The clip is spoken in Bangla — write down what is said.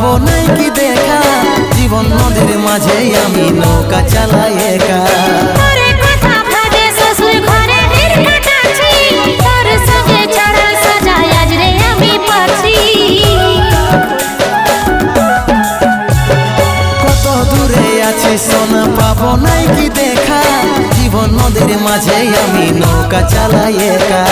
পাবো নাই কি দেখা, জীবন নদীর মাঝে আমি নৌকা চালাই একা। কত দূরে আছি সোনা পাবো নাই কি দেখা, জীবন নদীর মাঝে আমি নৌকা চালাই একা।